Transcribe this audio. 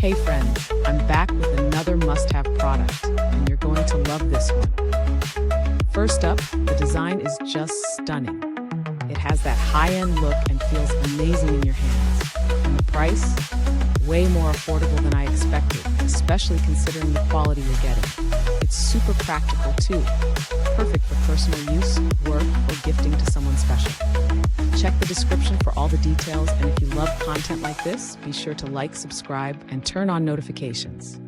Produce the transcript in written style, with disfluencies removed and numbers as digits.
Hey friends, I'm back with another must-have product, and you're going to love this one. First up, the design is just stunning. It has that high-end look and feels amazing in your hands. And the price? Way more affordable than I expected, especially considering the quality you're getting. It's super practical too, perfect for personal use, work, or gifting to someone special. Check the description for all the details, and if you love content like this, be sure to like, subscribe, and turn on notifications.